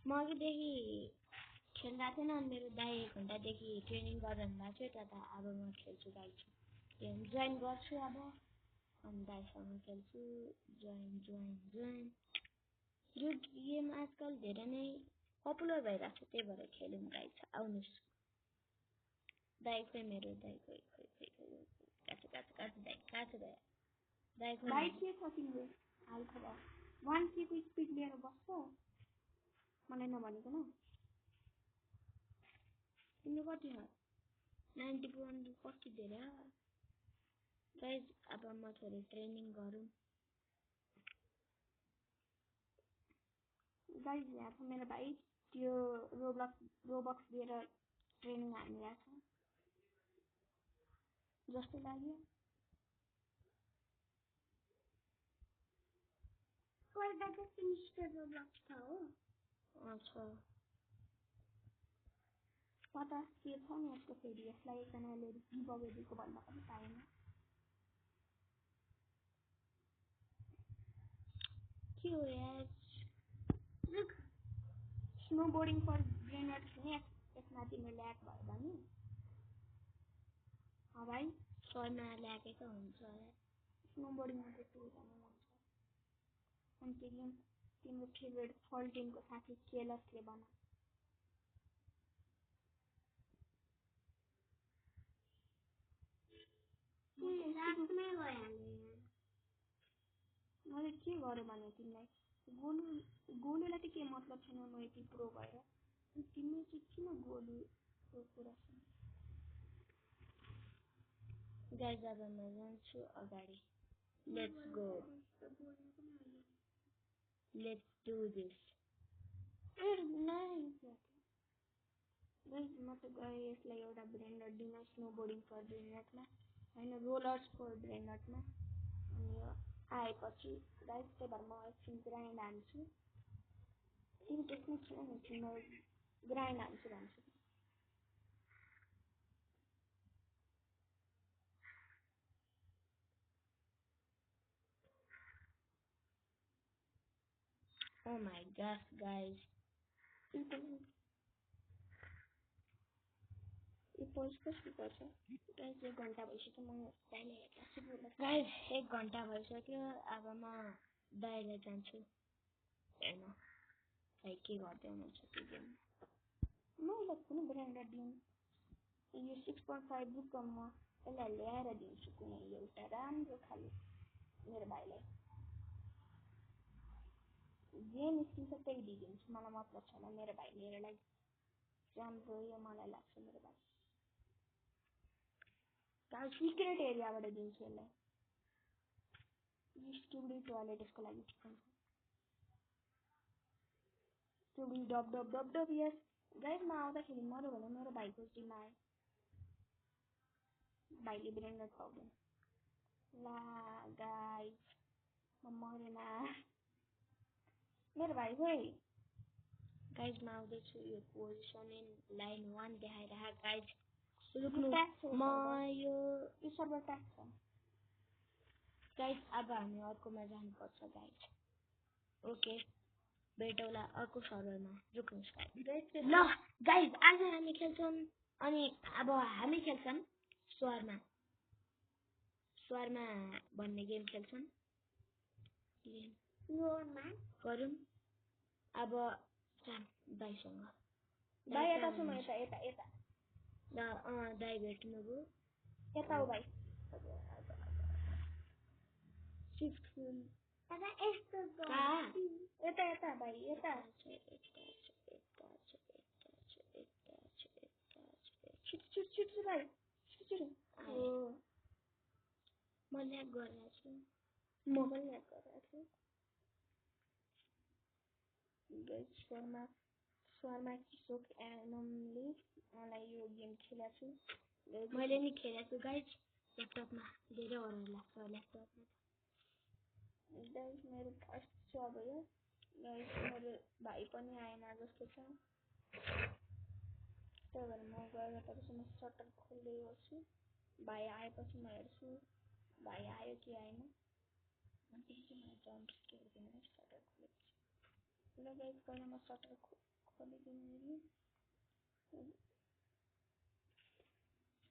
म अघिदेखि खेल्दा थिएन अनि मेरो दाइ 1 घण्टादेखि ट्रेनिङ गराउनु भएको थियो त्यता अब म खेल्छु गाइस जोइन गर्छु अब अनि दाइसँग खेल्छु जोइन यो गेम आजकल धेरै नै पपुलर भइरहेको छ त्यही भएर खेलौँ गाइस आउनुस् दाइ खोइ मेरो दाइ खोइ काछु दाइ खोइ भाइ के छ तिम्रो हालखबर 1k को स्पिड लिएर बस्छ मलाई नभनेको न तिम्रो कति हो 91 कति धेरै गाइस अब म थोरै ट्रेनिङ गरौँ गाइस यहाँ छ मेरो भाइ त्यो रोबक्स दिएर ट्रेनिङ हानिरहेको छ जस्तो लाग्यो पहिला त फिनिस्टर रोबक्स छ हो अच्छा पता के छ नि यसको फेरि यसलाई एकजनाले गिभअवे दिएको भन्दा पनि पाएन के हो यार रुक स्नोबोर्डिङ फर ग्रेनेड नि यसमा तिम्रो ल्याक भयो भने भाइ शर्मा ल्याके त हुन्छ स्नोबोर्डिङमा त्यस्तो हुँदैन भन्छ अनि तिम्रो फेभरेट फल्टिङको साथी केलसले बना मैले के गरेँ भने तिमीलाई गोलुलाई त के मतलब छैन म यति प्रो भएर तिमीले चाहिँ किन गोलुको कुरा सुन गाइस अब म जान्छु अगाडि let's go let's do this म त गएँ यसलाई एउटा ब्रेन्डर दिन स्नोबोर्डिङ फर ब्रेन्डरमा होइन रोलर्स फर ब्रेन्डरमा अनि यो आएपछि गाइस त्यही भएर म एकछिन ग्राइन्ड हान्छु तिमी त्यसमै छैन नि तिम्रो ग्राइन्ड हान्छु भन्छु Oh my gosh, guys. Guys 1 घण्टा भइसक्यो म दाइले हेर्छु गाइस 1 घण्टा भइसक्यो अब म दाइले जान्छु हैन दाइ के गर्दै हुनुहुन्छ त्यो गेम मैले कुनै ब्रान्डर दिउँ यो 6.5 बुक म यसलाई ल्याएर दिन्छु कुनै एउटा राम्रो खाले मेरो भाइलाई जे निस्किन्छ त्यही दिइदिन्छु मलाई मतलब छैन मेरो भाइ लिएरलाई राम्रो यो मलाई लाग्छ मेरो भाइ गाइस सिक्रेट एरियाबाट दिन्छु यसलाई स्टुडियो टोयलेट यसको लागि ठिक स्टुडियो डब यस गाइस म आउँदाखेरि मर्यो भने मेरो भाइको टिममा आए भाइले ब्रेन्डर पाउँदैन ला गाइस म मरेन मेरो भाइ खोइ गाइस म आउँदैछु यो पोजिसन इन लाइन 1 देखाइरहा गाइस रुक्नु म यो सर्भर ट्याग छ गाइस अब हामी अर्कोमा जानुपर्छ गाइस ओके भेटौँला अर्को सर्भरमा रुक्नुस् गाइस ल गाइस आज हामी खेल्छौँ अनि अब हामी खेल्छौँ स्वारमा भन्ने गेम खेल्छौँ गरौँ अब दाइसँग दाइ यता सुन यता ल दाइ भेट्नुभयो यता हो भाइ शिफ्ट फुल यता भाइ यता छिटो भाइ म ल्याग गरिरहेको छु म पनि ल्याग गरिरहेको छु शर्मा किशोक एनमले मलाई यो गेम खेलेको छु मैले नि खेलेको छु गाइस ल्यापटपमा धेरै हराउनु लाग्छ ल्यापटपमा गाइस मेरो फर्स्ट छ भयो गाइस मेरो भाइ पनि आएन जस्तो छ त्यही भएर म गएर तपाईँसँग सटर खोल्दै गर्छु भाइ आएपछि म हेर्छु भाइ आयो कि आएन अनि त्यसपछि मलाई जम्प स्केयर दिनु सटर खोलेपछि ल गाइस पहिला म सटर खोलिदिन्छु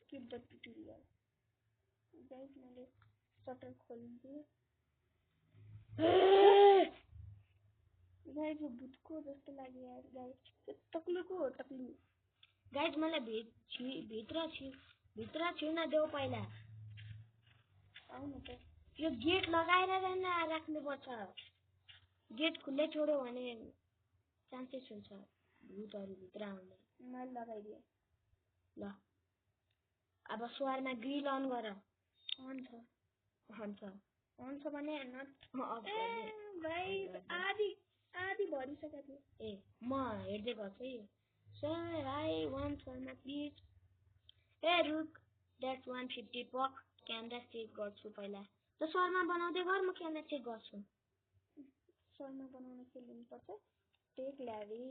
स्किप द ट्युटोरियल गाइस मैले सटर खोलिदिएँ गाइस यो भूतको जस्तो लाग्यो यार गाइस टक्लुको हो टक्लु गाइस मलाई भित्र छिउन देऊ पहिला आउन त यो गेट लगाएर राख्नुपर्छ गेट खुल्लै छोड्यो भने चान्सेस हुन्छ भूतहरु भित्र आउने मैले लगाइदिएँ ल अब स्वारमा ग्रिल अन गर अन छ भने नट गाइस आधी भरिसकेको थियो ए म हेर्दै गर्छु है सर आई वान्ट स्वारमा प्लिज ए रुक द्याट 150 पक क्यामेरा चेक गर्छु पहिला त स्वारमा बनाउँदै गर म क्यामेरा चेक गर्छु स्वारमा बनाउन के लिनुपर्छ टेक ल्यारी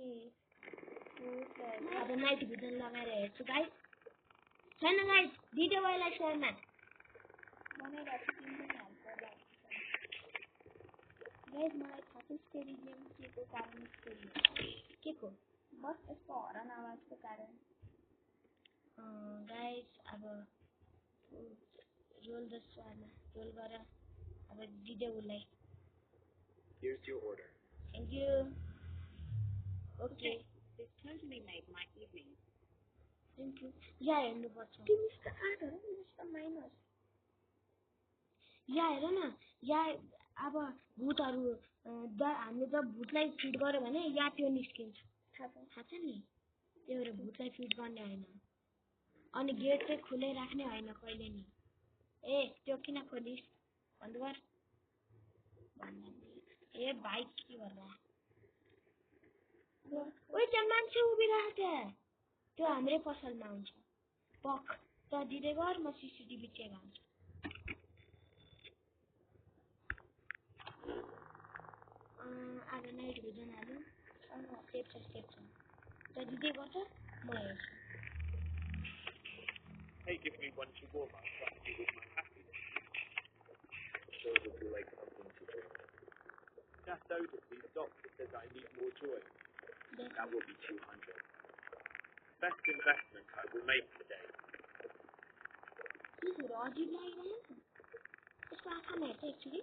अब नाइट भिजन लगाएर हेर्छु गाइस छैन गाइस दिदे वाला स्वारमा बनाइरहेको छु तिमी पनि हेल्प गर्दा गाइस मलाई थाहा छ स्टेरिजियम के को कारण के को बस यसको हरन आवाजको कारण गाइस अब रोल द स्वारमा रोल गर अब दिदे उलाई Here's your order. Thank you. Okay. This totally made my evening. Thank you. या हेर्नुपर्छ तिमी त 8 हो नि त माइनस या हेर न या अब भूतहरु हामीले जब भूतलाई फिड गर्यो भने या त्यो निस्किन्छ थाहा छ नि त्यो भएर भूतलाई फिड गर्ने हैन अनि गेट चाहिँ खुलै राख्ने हैन कहिले नि ए त्यो किन खोलिस बन्द गर ए भाइ के गर्ला ओइ त्यहाँ मान्छे उभिरहेको त्यहाँ त्यो हाम्रै पसलमा आउँछ पक त दिँदै गर म सीसीटीभी चेक गर्छु आज नाइट भिजन हाल्नु सेफ छ त दिँदै गर्छ म हेर्छु Hey, give me one shawarma. Trust you with my happiness. So would you like something to drink? Just Odyssey, doctor says I need more joy. That will be 200. Best investment I will make today. This is अजीब लागेन यसको आँखामा हेर्छ actually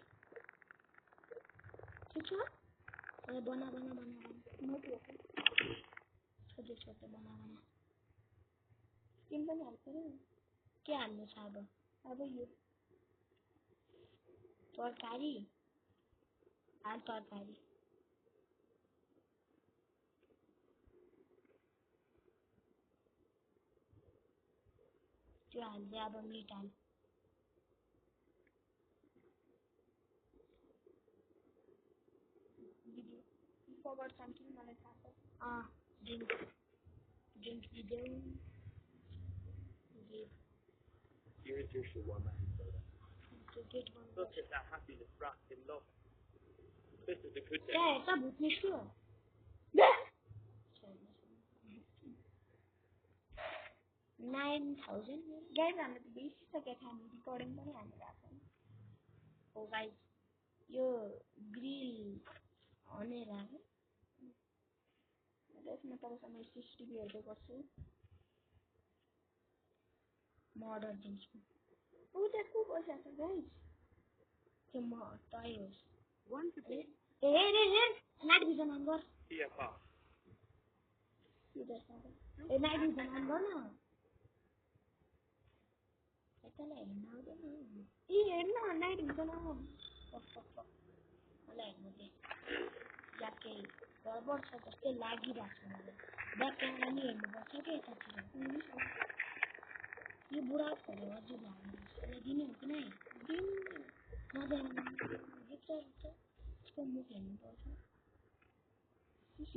ठिक छ बना छोटे बना स्किन पनि हाल्छ नि के हाल्नु छ अब यो तरकारी हाल तरकारी त्यो हाल्दै अब मिट हाल forgot something मलाई थाहा छ ड्रिंक दिदेऊ Here is your shawarma and soda. Get Look at that happiness wrapped in love. This is a good day. ए त भूत निस्क्यो 9000 गाइस हामीले त बिर्सिसकेको थियो हामी रिकर्डिङ पनि हालिरहेको छ ओ गाइस यो ग्रिल भनेर यसमा तपाईसँग सीसीटीभी हेर्दै गर्छु म अर्डर दिन्छु उ त्यहाँ को बसेको छ गाइस त्यो म तै होस् One to be. हेर नाइट भिजन अन गर TFR. ए नाइट भिजन अन गर न यतालाई हेर्न आउँदैन ए हेर्न नाइट भिजन अन मलाई हेर्नु दे या केही गडबड छ जस्तै लागिरहेको छ मलाई ब्याक क्यामेरा नि हेर्नुपर्छ क्या यतातिर यो बुढाको अझै लाग्नु दिने हो कि नै उसको मुख हेर्नुपर्छ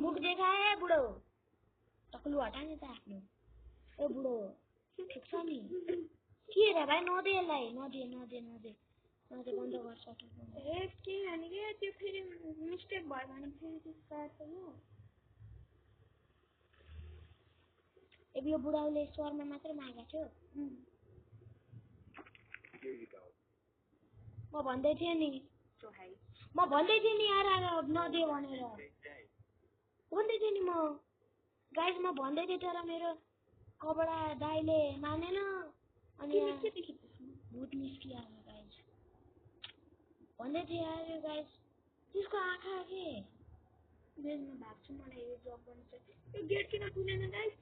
मुख देखाए बुढो टक्लु हटा नि त आफ्नो ए बुढो ठिक छ नि के रे भाइ नदे यसलाई नदे बन्द गर्छ ए के भने के त्यो फेरि मिस्टेक भयो भने फेरि त्यो कार्छ यो बुढाले स्वरमा मात्र मागेको थियो Here you go. म भन्दै थिएँ नि यार नदे भनेर गाइस म भन्दै थिएँ तर मेरो कपडा दाइले मानेन अनि भूत निस्कियो गाइस भन्दै थिएँ यार गाइस त्यसको आँखा के बेजमा भाग्छु मलाई यो जब गर्नु छ यो गेट किन खुलेन गाइस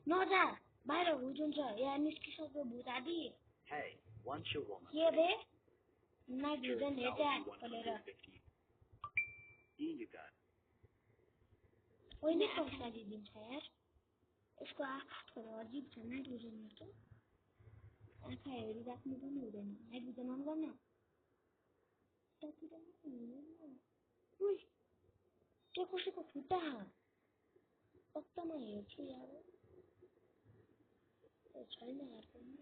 नजा बाहिर भूत हुन्छ यहाँ निस्किसक्यो भूत आदि Hey, once a woman. के बे नाइट Sure, भिजन that हेर्छ would be खोलेर 150. Here you go. ओइले पैसा दिन्छ यार यसको आँखाहरू अजिब छ नाइट भिजन हेर्छ आँखा हेरिराख्नु पनि हुँदैन नाइट भिजन अन गर्न उइ त्यो कसैको खुट्टा पत्तामा हेर्छु यार छैन यार पनि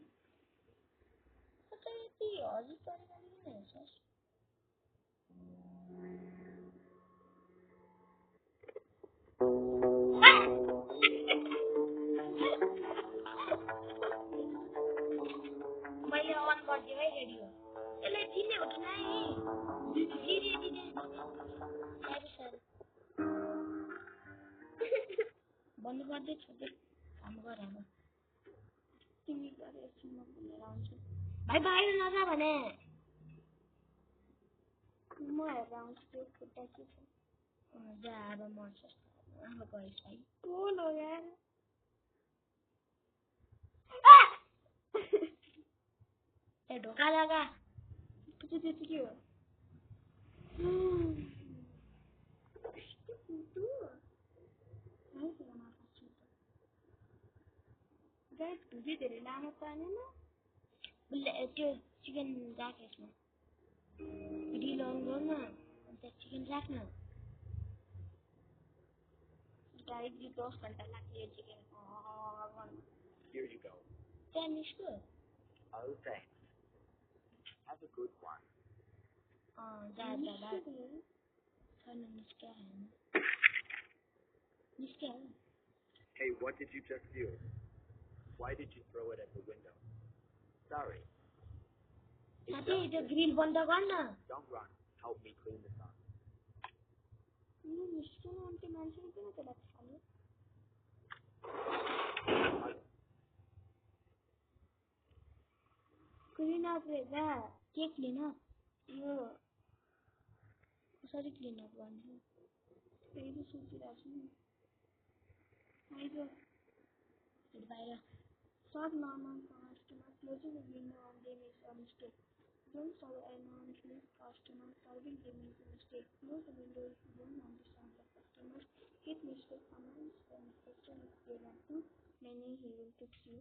कता यति हजुर तरिका किन हेर्छस् मैले अन गरिदिएँ है रेडियो यसले चिन्ने हो कि नै बन्द गर्दै छोड्दै काम गर अब तिमी गरे एकछिन म बोलेर आउँछु भाइ बाहिर नजा भने म हेरेर आउँछु त्यो खुट्टा के छ जा अब मर्छस् अब गइस् भाइ कोल हो यार ए ढोका लगा त्यो के हो गाइस भुजी धेरै लामो पार्दैन त्यो चिकन राख यसमा ग्रिल अन गर्न अन्त चिकन राख्न गाइस 10 घन्टा लाग्यो यो चिकन Here you go. त्यहाँ निस्क्यो Oh, thanks. Have a good one. जा छैन निस्क्यो Hey, what did you just do? Why did you throw it at the window? Sorry. साथी त्यो ग्रिल बन्द गर्न Don't run. Help me clean the sun. यो निस्किनु अन्त मान्छेले किन त्यसलाई फाल्यो क्लिन अप रे जा के क्लिन अप यो कसरी क्लिन अप गर्नु त्यही त सोचिरहेको छु नि आइज बाहिर सब normal customer closing the window on them is a mistake. Don't serve a non-pleased customer. Serving them is a mistake. Close the window if you don't understand the customers. Hit mistake commands when the customer is there are too many, he will fix you.